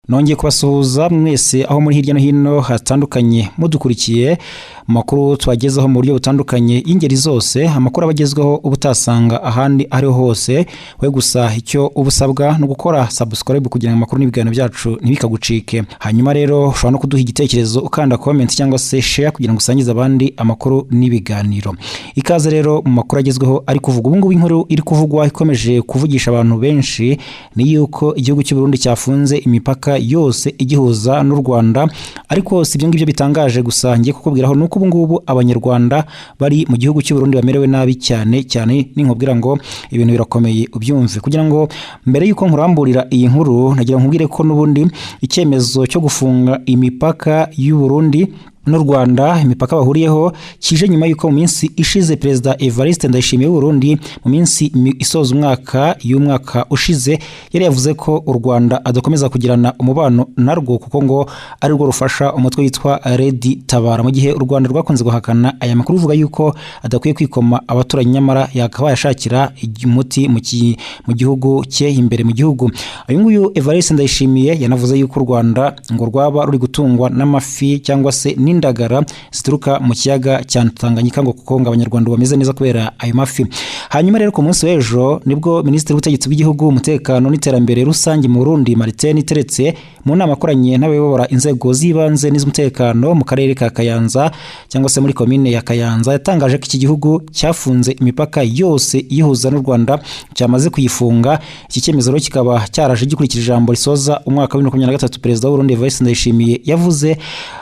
Nongeye kubasuhuza mwese aho muri hirya no hino hatandukanye mudukurikiye makuru twagezeho mu buryo butandukanye ingeri zose amakuru abagezweho ubutasanga ahandi ariho hose we gusa icyo ubusabwa no gukora subscribe kugira ngo amakuru n'ibiganiro byacu ntibikagucike. Hanyuma rero ushobora no kuduha igitekerezo ukanda comment cyangwa se share kugira ngo usangize abandi amakuru n'ibiganiro. Ikaze rero mu makuru agezweho ari kuvuga ubu ngubu inkuru iri kuvugwa ikomeje kuvugisha abantu benshi ni yuko igihugu cy'u Burundi cyafunze imipaka yose igihuza n'u Rwanda, ariko si byo ngibyo bitangaje gusa ngiye kukubwiraho nuko ubu ngubu abanyarwanda bari mu gihugu cy'u Burundi bamerewe nabi cyane ninkubwira ngo ibintu birakomeye ubyumve. Kugira ngo mbere yuko nkuramburira iyi nkuru nagira nkubwire ko nubundi icyemezo cyo gufunga imipaka y'u Burundi n'u Rwanda imipaka bahuriyeho kije nyuma yuko mu minsi ishize Perezida Evariste Ndayishimiye w'u Burundi mu minsi isoza y'umwaka ushize yari yavuze ko u Rwanda adakomeza kugirana umubano narwo kuko ngo ari rwo rufasha umutwe witwa Red Tabara, mu gihe u Rwanda rwakunze guhakana aya makuru uvuga yuko adakwiye kwikoma abaturanyi nyamara yakaba yashakira umuti mu gihugu cye imbere mu gihugu. Uyu nguyu Evariste Ndayishimiye yanavuze yuko u Rwanda ngo rwaba ruri gutungwa n'amafi cyangwa se n'indagara zituruka mu kiyaga cya Tanganyika ngo kuko abanyarwanda bameze neza kubera ayo mafi. Hanyuma rero ku munsi w'ejo nibwo Minisitiri w'Ubutegetsi bw'igihugu umutekano n'iterambere rusange mu Burundi Martin Niteretse mu nama akoranye n'abayobora inzego z'ibanze n'iz'umutekano mu karere ka Kayanza cyangwa se muri komine ya Kayanza yatangaje ko iki gihugu cyafunze imipaka yose yihuza n'u Rwanda cyamaze kuyifunga. Iki cyemezo rero kikaba cyaraje gikurikije ijambo risoza umwaka wa 2023 Perezida w'u Burundi Evariste Ndayishimiye yavuze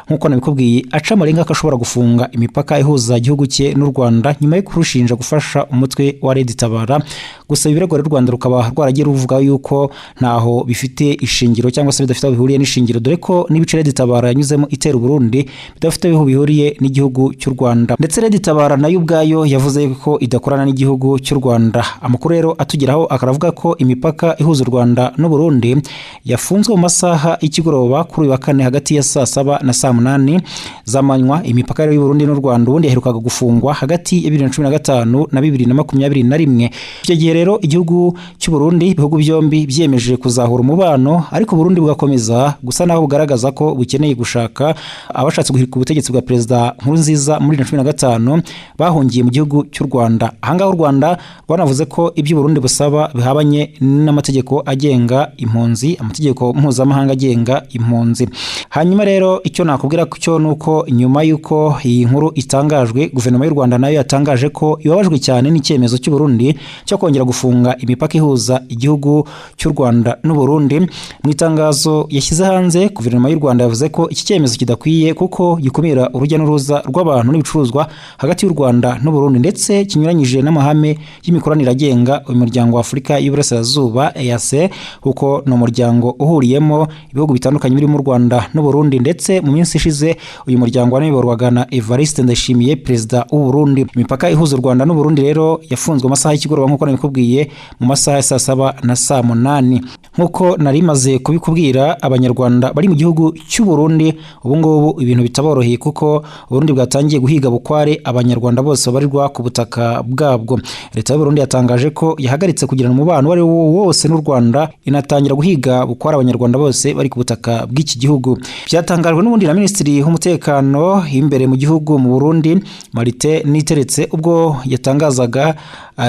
nkuko nabikubwiye aca amarenga ko ashobora gufunga imipaka ihuza igihugu cye n'u Rwanda nyuma yo kurushinja gufasha umutwe wa Red Tabara. Gusa ibirego y'u Rwanda rukaba rwaragiye ruvuga yuko ntaho bifite ishingiro cyangwa se bidafite aho bihuriye n'ishingiro, dore ko n'ibice Red Tabara yanyuzemo itera Burundi bidafite aho bihuriye n'igihugu cy'u Rwanda, ndetse Red Tabara nayo ubwayo yavuze ko idakorana n'igihugu cy'u Rwanda. Amakuru rero atugeraho akaravuga ko imipaka ihuza u Rwanda n'u Burundi yafunzwe mu masaha y'ikigoroba kuri wa kane hagati ya saa 7 na saa 8 z'amanywa. Imipaka y'u Burundi n'u Rwanda ubundi yaherukaga gufungwa hagati ya 2015 na 2021. Icyo gihe rero igihugu cy'u Burundi ibihugu byombi byemeje kuzahura umubano, ariko Burundi bugakomeza gusa naho bugaragaza ko bukeneye gushaka abashatse guhirika ubutegetsi bwa Perezida Nkurunziza muri 2015 bahungiye mu gihugu cy'u Rwanda. Ahangaho u Rwanda rwanavuze ko ibyo Burundi busaba bihabanye n'amategeko agenga impunzi, amategeko mpuzamahanga agenga impunzi. Hanyuma rero icyo nakubwira cyo nuko nyuma yuko iyi nkuru itangajwe guverinoma y'u Rwanda nayo yatangaje ko ibabajwe cyane n'icyemezo cy'u Burundi cyo kongera gufunga imipaka ihuza igihugu cy'u Rwanda n'u Burundi. Mu itangazo yashyize hanze guverinoma y'u Rwanda yavuze ko iki cyemezo kidakwiye kuko gikumira urujya n'uruza rw'abantu n'ibicuruzwa hagati y'u Rwanda n'u Burundi, ndetse kinyuranyije n'amahame y'imikoranire agenga umuryango wa Afurika y'Uburasirazuba EAC kuko no muryango uhuriyemo ibihugu bitandukanye birimo u Rwanda n'u Burundi. Ndetse mu minsi ishize uyu muryango wanayoborwaga na Evariste Ndayishimiye Perezida w'u Burundi. Imipaka ihuza u Rwanda n'u Burundi rero yafunzwe amasaha y'ikigoroba nkuko nabikubwiye mu masaha ya saa 7 na saa 8. Nkuko nari maze kubikubwira abanyarwanda bari mu gihugu cy'u Burundi ubu ngubu ibintu bitaboroheye kuko Burundi bwatangiye guhiga bukware abanyarwanda bose barirwa ku butaka bwabwo. Leta y'u Burundi yatangaje ko yahagaritse kugirana umubano wari wose n'u Rwanda, inatangira guhiga bukware abanyarwanda bose bari ku butaka bw'iki gihugu. Byatangajwe n'ubundi na Minisitiri w'Umutekano imbere mu gihugu mu Burundi Martin Niteretse ubwo yatangazaga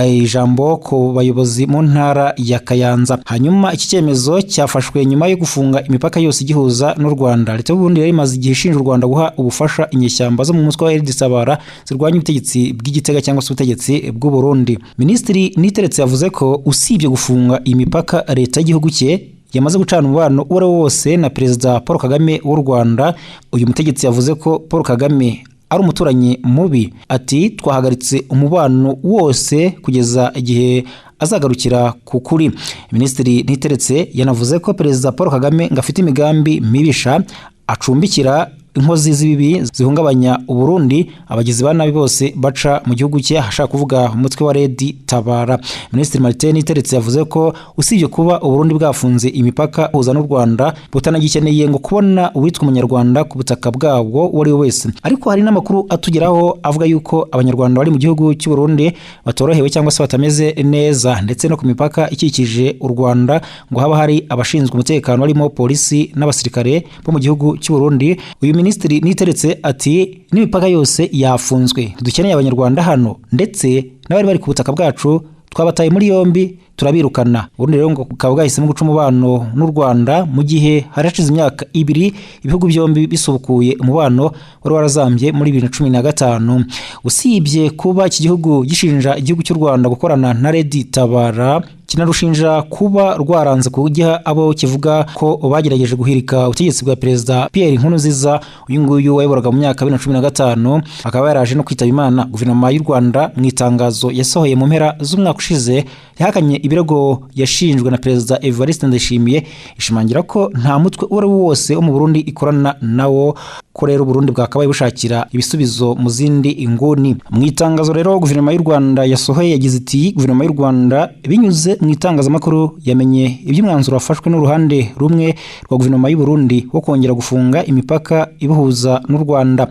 ijambo ku bayobozi mu ntara ya Kayanza. Hanyuma iki cyemezo cyafashwe nyuma yo gufunga imipaka yose igihuza n'u Rwanda. Leta y'u Burundi yari imaze igihe ishinja u Rwanda guha ubufasha inyeshyamba zo mu mutwe wa Red Tabara zirwanya ubutegetsi bw'igitega cyangwa se ubutegetsi bw'u Burundi. Minisitiri Niteretse yavuze ko usibye gufunga imipaka leta y'igihugu cye yamaze gucana umubano uwo wose na Perezida Paul Kagame w'u Rwanda. Uyu mutegetsi yavuze ko Paul Kagame ari umuturanyi mubi, ati twahagaritse umubano wose kugeza igihe azagarukira ku kuri. Minisitiri Niteretse yanavuze ko Perezida Paul Kagame ngafite imigambi mibisha acumbikira inkozi z'ibibi zihungabanya Uburundi abagizi ba nabi bose baca mu gihugu cye, hashaka kuvuga umutwe wa Red Tabara. Minisitiri Martin Niteretse yavuze ko usibye kuba Uburundi bwafunze imipaka huza n'u Rwanda butanagikeneye ngo kubona uwitwa umunyarwanda ku butaka bwabwo uwo ari we wese, ariko hari n'amakuru atugeraho avuga yuko abanyarwanda bari mu gihugu cy'u Burundi batorohewe cyangwa se batameze neza, ndetse no ku mipaka ikikije u Rwanda ngo haba hari abashinzwe umutekano barimo polisi n'abasirikare bo mu gihugu cy'u Burundi. Uyu Minisitiri Niteretse ati n'imipaka yose yafunzwe, dukeneye abanyarwanda hano, ndetse n'abari bari ku butaka bwacu twabataye muri yombi turabirukana. Ubundi rero ngo ukaba bwahisemo guca umubano n'u Rwanda mu gihe harashize imyaka 2 ibihugu byombi bisubukuye umubano wari warazambye muri 2015. Usibye kuba iki gihugu gishinja igihugu cy'u Rwanda gukorana na Red Tabara, kinarushinja kuba rwaranze kujya abo kivuga ko bagerageje guhirika ubutegetsi bwa Perezida Pierre Nkurunziza, uyu nguyu wayoboraga mu myaka 2015, akaba yaraje no kwitaba Imana. Guverinoma y'u Rwanda mu itangazo yasohoye mu mpera z'umwaka ushize yahakanye ibirego yashinjwe na Perezida Evariste Ndayishimiye, ishimangira ko nta mutwe uwo ari wo wose wo mu Burundi ikorana nawo, ko rero Burundi bwakabaye bushakira ibisubizo mu zindi inguni. Mu itangazo rero guverinoma y'u Rwanda yasohoye yagize iti guverinoma y'u Rwanda binyuze mu itangazamakuru yamenye iby'umwanzuro wafashwe n'uruhande rumwe rwa guverinoma y'u Burundi wo kongera gufunga imipaka ibuhuza n'u Rwanda.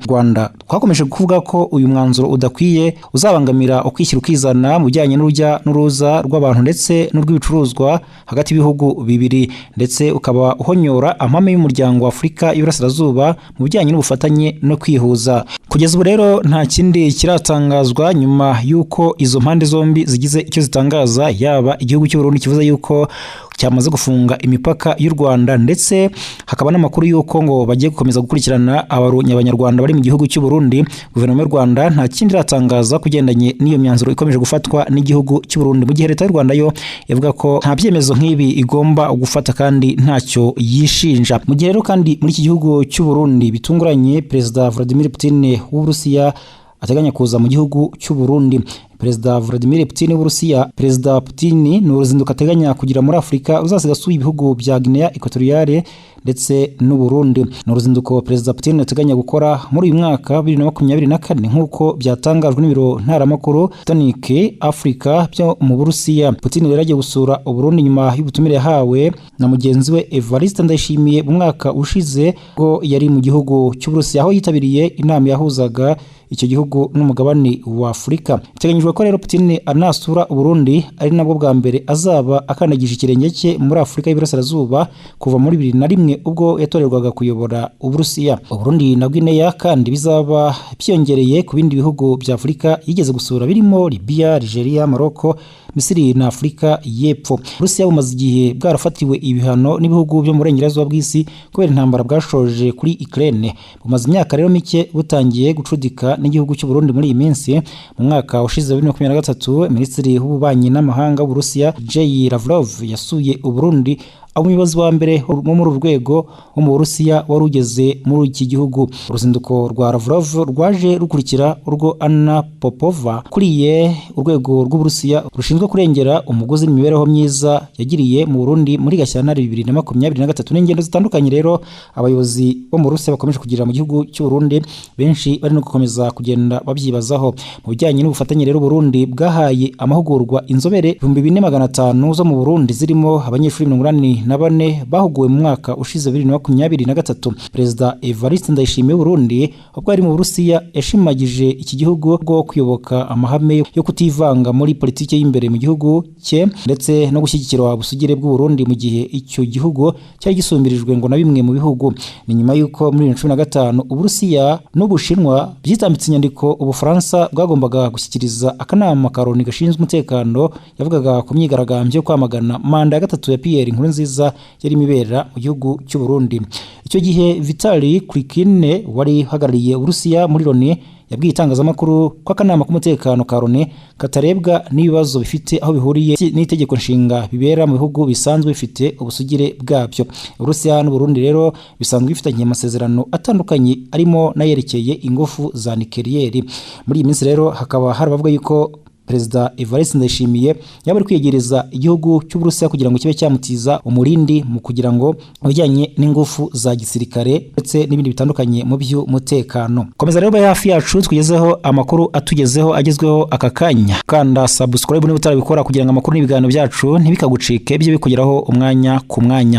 Twakomeje kuvuga ko uyu mwanzuro udakwiye, uzabangamira ukwishyira ukizana mu bijyanye n'urujya n'uruza rw'abantu ndetse n'urw'ibicuruzwa hagati y'ibihugu bibiri, ndetse ukaba uhonyora amahame y'umuryango wa Afurika y'Iburasirazuba mu bijyanye n'ubufatanye no kwihuza. Kugeza ubu rero nta kindi kiratangazwa nyuma y'uko izo mpande zombi zigize icyo zitangaza, yaba igihugu cy'u Burundi kivuze yuko cyamaze gufunga imipaka y'u Rwanda, ndetse hakaba n'amakuru yuko ngo bagiye gukomeza gukurikirana abanyarwanda bari mu gihugu cy'u Burundi. Guverinoma y'u Rwanda nta kindi iratangaza kugendanye n'iyo myanzuro ikomeje gufatwa n'igihugu cy'u Burundi, mu gihe leta y'u Rwanda yo ivuga ko nta byemezo nk'ibi igomba gufata kandi ntacyo yishinja. Mu gihe rero kandi muri iki gihugu cy'u Burundi bitunguranye Perezida Vladimir Putin w'Uburusiya ateganya kuza mu gihugu cy'u Burundi. Perezida Vladimir Putin w'Uburusiya, Perezida Putin ni uruzinduko ateganya kugira muri Afurika uzasiga asuye ibihugu bya Guinea Equatoriale ndetse n'u Burundi. Ni uruzinduko Perezida Putin ateganya gukora muri uyu mwaka 2024 nk'uko byatangajwe n'ibiro ntaramakuru Tonic Africa byo mu Burusiya. Putin rero agiye gusura u Burundi nyuma y'ubutumire yahawe na mugenzi we Evariste Ndayishimiye mu mwaka ushize ngo yari mu gihugu cy'u Burusiya, aho yitabiriye inama yahuzaga icyo gihugu n'umugabane wa Afurika. Biteganyijwe ko rero Putin anasura u Burundi ari nabwo bwa mbere azaba akandagije ikirenge cye muri Afurika y'Iburasirazuba kuva muri 2001 ubwo yatorerwaga kuyobora Uburusiya. U Burundi na Guinea kandi bizaba byongereye ku bindi bihugu bya Afurika yigeze gusura birimo Libya, Algeria, Morocco, Misiri na Afurika y'Epfo. Uburusiya bumaze igihe bwarafatiwe ibihano n'ibihugu byo mu burengerazuba bw'isi kubera intambara bwashoje kuri Ukraine. Bumaze imyaka rero mike butangiye gucudika n'igihugu cy'u Burundi muri iyi minsi. Mu mwaka ushize 2023 Minisitiri w'Ububanyi n'Amahanga w'Uburusiya Sergei Lavrov yasuye u Burundi, umuyobozi wa mbere wo muri urwego wo mu Burusiya wari ugeze muri iki gihugu. Uruzinduko rwa Lavrov rwaje rukurikira urwo Anna Popova kuriye urwego rw'Uburusiya rushinzwe kurengera umugozi n'imibereho myiza yagiriye mu Burundi muri Gashyantare 2023. N'ingendo zitandukanye rero abayobozi bo mu Burusiya bakomeje kugira mu gihugu cy'u Burundi, benshi bari no gukomeza kugenda babyibazaho. Mu bijyanye n'ubufatanye rero Burundi bwahaye amahugurwa inzobere 2500 zo mu Burundi zirimo abanyeshuri 84 bahuguwe mu mwaka ushize 2023. Perezida Evariste Ndayishimiye w'Uburundi ubwo ari mu Burusiya yashimagije iki gihugu bwo kuyoboka amahame yo kutivanga muri politike y'imbere mu gihugu cye ndetse no gushyigikira ubusugire bw'u Burundi mu gihe icyo gihugu cyari gisumbirijwe ngo na bimwe mu bihugu. Ni nyuma y'uko muri 2015 Uburusiya n'Ubushinwa byitambitse inyandiko Ubufaransa bwagombaga gushyikiriza akanama ka Loni gashinzwe umutekano yavugaga ku myigaragambyo kwamagana manda ya gatatu ya Pierre Nkurunziza yari imibera mu gihugu cy'u Burundi. Icyo gihe Vitali Klitschko wari hagarariye Uburusiya muri Loni yabwiye itangazamakuru ko akanama k'umutekano ka Loni katarebwa n'ibibazo bifite aho bihuriye n'itegeko nshinga bibera mu bihugu bisanzwe bifite ubusugire bwabyo. Uburusiya n'u Burundi rero bisanzwe bifitanye amasezerano atandukanye arimo nayerekeye ingufu za nucleaire. Muri iyi minsi rero hakaba harabavuga yuko Perezida Evariste Ndayishimiye yaba ari kwiyegereza igihugu cy'Uburusiya kugira ngo kibe cyamutiza umurindi mu kugira ngo bijyanye n'ingufu za gisirikare ndetse n'ibindi bitandukanye mu by'umutekano. Komeza rero baya hafi yacu twigezeho amakuru atugezeho agezweho aka kanya. Kanda subscribe niba utarabikora kugira ngo amakuru n'ibiganiro byacu ntibikagucike byo bikugeraho umwanya ku mwanya.